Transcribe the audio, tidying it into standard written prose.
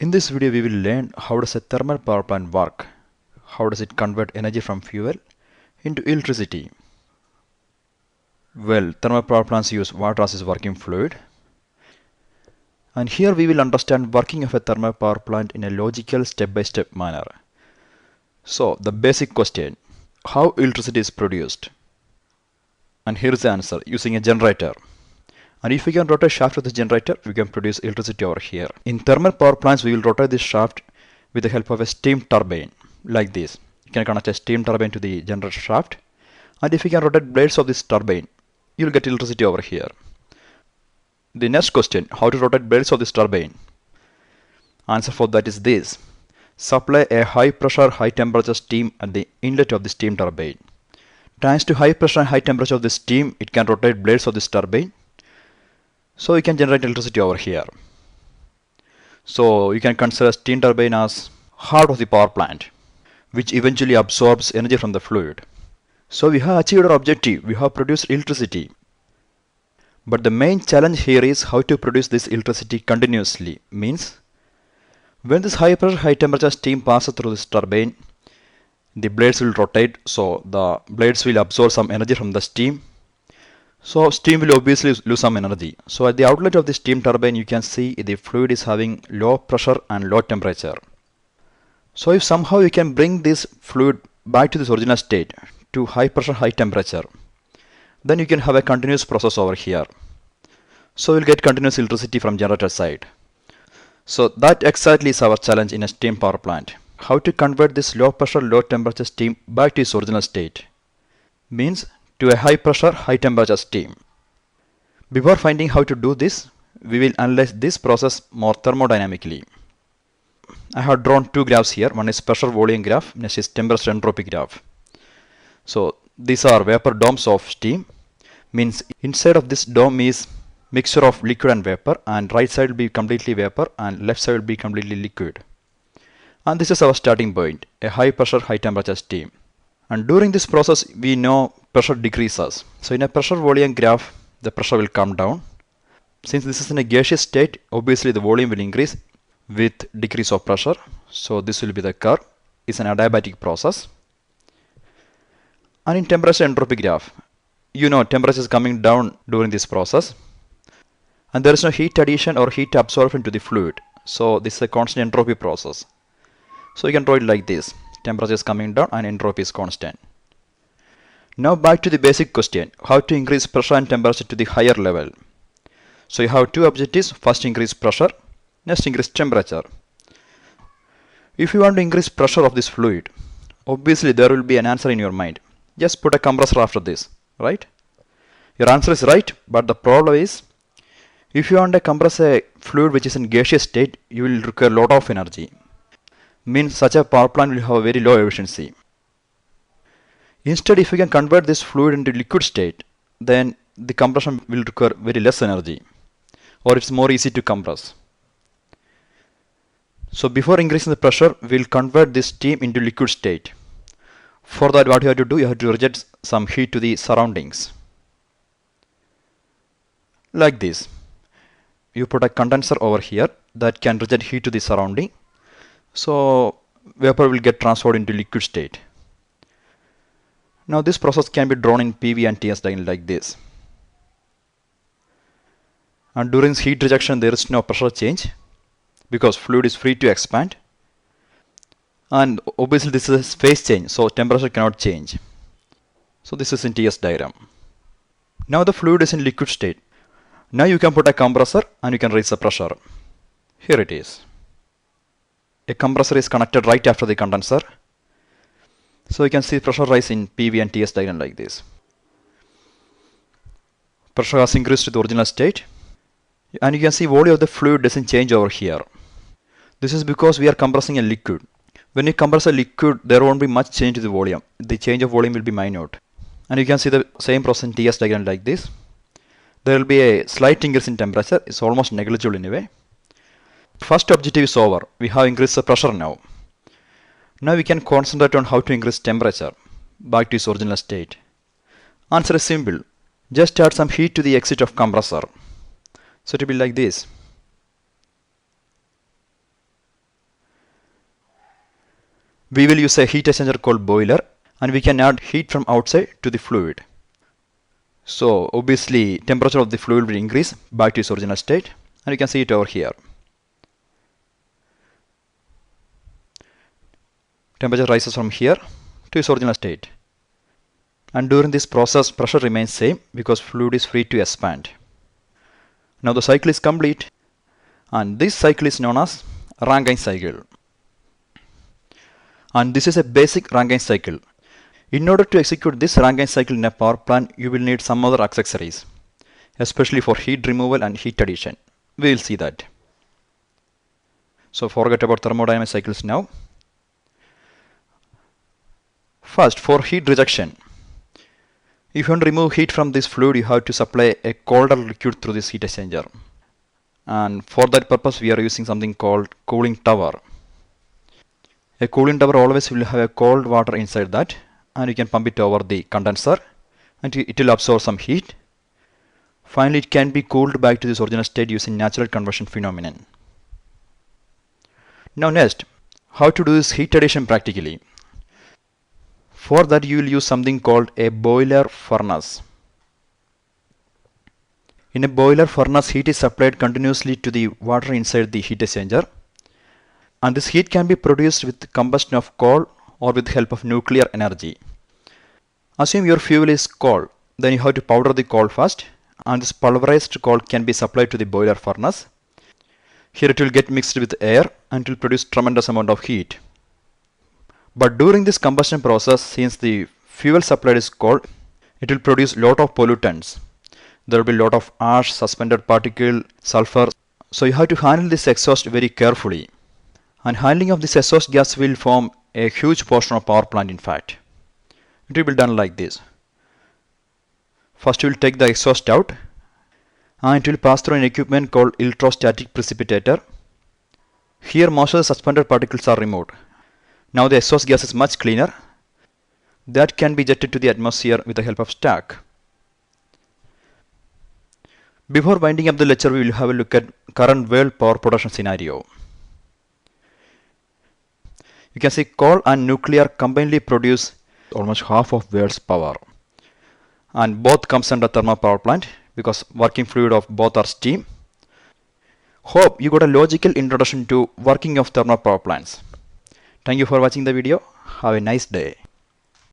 In this video we will learn how does a thermal power plant work, how does it convert energy from fuel into electricity. Well, thermal power plants use water as its working fluid, and here we will understand working of a thermal power plant in a logical step-by-step manner. So the basic question, how electricity is produced? And here is the answer, using a generator. And if we can rotate shaft of the generator, we can produce electricity over here. In thermal power plants, we will rotate this shaft with the help of a steam turbine, like this. You can connect a steam turbine to the generator shaft. And if you can rotate blades of this turbine, you will get electricity over here. The next question, how to rotate blades of this turbine? Answer for that is this. Supply a high pressure, high temperature steam at the inlet of the steam turbine. Thanks to high pressure and high temperature of the steam, it can rotate blades of this turbine. So you can generate electricity over here. So you can consider steam turbine as heart of the power plant, which eventually absorbs energy from the fluid. So we have achieved our objective, we have produced electricity. But the main challenge here is how to produce this electricity continuously. Means, when this high pressure, high temperature steam passes through this turbine, the blades will rotate, so the blades will absorb some energy from the steam. So steam will obviously lose some energy. So at the outlet of the steam turbine, you can see the fluid is having low pressure and low temperature. So if somehow you can bring this fluid back to this original state, to high pressure, high temperature, then you can have a continuous process over here. So you'll get continuous electricity from generator side. So that exactly is our challenge in a steam power plant. How to convert this low pressure, low temperature steam back to its original state. Means to a high pressure, high temperature steam. Before finding how to do this, we will analyze this process more thermodynamically. I have drawn two graphs here. One is pressure volume graph, next is temperature entropy graph. So these are vapor domes of steam. Means inside of this dome is mixture of liquid and vapor, and right side will be completely vapor and left side will be completely liquid. And this is our starting point, a high pressure, high temperature steam. And during this process, we know pressure decreases. So in a pressure volume graph, the pressure will come down. Since this is in a gaseous state, obviously the volume will increase with decrease of pressure. So this will be the curve. It's an adiabatic process. And in temperature entropy graph, you know temperature is coming down during this process. And there is no heat addition or heat absorption to the fluid. So this is a constant entropy process. So you can draw it like this. Temperature is coming down and entropy is constant. Now back to the basic question, how to increase pressure and temperature to the higher level. So you have two objectives, first increase pressure, next increase temperature. If you want to increase pressure of this fluid, obviously there will be an answer in your mind. Just put a compressor after this, right? Your answer is right, but the problem is, if you want to compress a fluid which is in gaseous state, you will require a lot of energy. Means such a power plant will have a very low efficiency. Instead, if you can convert this fluid into liquid state, then the compression will require very less energy, or it's more easy to compress. So before increasing the pressure, we'll convert this steam into liquid state. For that, what you have to do, you have to reject some heat to the surroundings. Like this. You put a condenser over here that can reject heat to the surrounding. So vapor will get transferred into liquid state. Now this process can be drawn in PV and TS diagram like this. And during heat rejection there is no pressure change because fluid is free to expand. And obviously this is a phase change, so temperature cannot change. So this is in TS diagram. Now the fluid is in liquid state. Now you can put a compressor and you can raise the pressure. Here it is. A compressor is connected right after the condenser. So you can see pressure rise in PV and TS diagram like this. Pressure has increased to the original state. And you can see volume of the fluid doesn't change over here. This is because we are compressing a liquid. When you compress a liquid, there won't be much change to the volume. The change of volume will be minute. And you can see the same process in TS diagram like this. There will be a slight increase in temperature. It's almost negligible anyway. First objective is over. We have increased the pressure now. Now we can concentrate on how to increase temperature back to its original state. Answer is simple. Just add some heat to the exit of compressor. So it will be like this. we will use a heat exchanger called boiler, and we can add heat from outside to the fluid. So obviously temperature of the fluid will increase back to its original state, and you can see it over here. Temperature rises from here to its original state. And during this process, pressure remains same because fluid is free to expand. Now the cycle is complete, and this cycle is known as Rankine cycle. And this is a basic Rankine cycle. In order to execute this Rankine cycle in a power plant, you will need some other accessories, especially for heat removal and heat addition. We will see that. So forget about thermodynamic cycles now. First, for heat rejection, if you want to remove heat from this fluid, you have to supply a colder liquid through this heat exchanger. And for that purpose, we are using something called cooling tower. A cooling tower always will have a cold water inside that, and you can pump it over the condenser and it will absorb some heat. Finally, it can be cooled back to this original state using natural conversion phenomenon. Now next, how to do this heat addition practically. For that, you will use something called a boiler furnace. In a boiler furnace, heat is supplied continuously to the water inside the heat exchanger, and this heat can be produced with combustion of coal or with help of nuclear energy. Assume your fuel is coal, then you have to powder the coal first, and this pulverized coal can be supplied to the boiler furnace. Here it will get mixed with air and it will produce tremendous amount of heat. But during this combustion process, since the fuel supplied is coal, it will produce lot of pollutants. There will be lot of ash, suspended particle, sulfur. So you have to handle this exhaust very carefully. And handling of this exhaust gas will form a huge portion of power plant in fact. It will be done like this. First you will take the exhaust out, and it will pass through an equipment called electrostatic precipitator. Here most of the suspended particles are removed. Now the exhaust gas is much cleaner. That can be jetted to the atmosphere with the help of stack. Before winding up the lecture, we will have a look at current world power production scenario. You can see coal and nuclear combinedly produce almost half of world's power. And both comes under thermal power plant because working fluid of both are steam. Hope you got a logical introduction to working of thermal power plants. Thank you for watching the video. Have a nice day.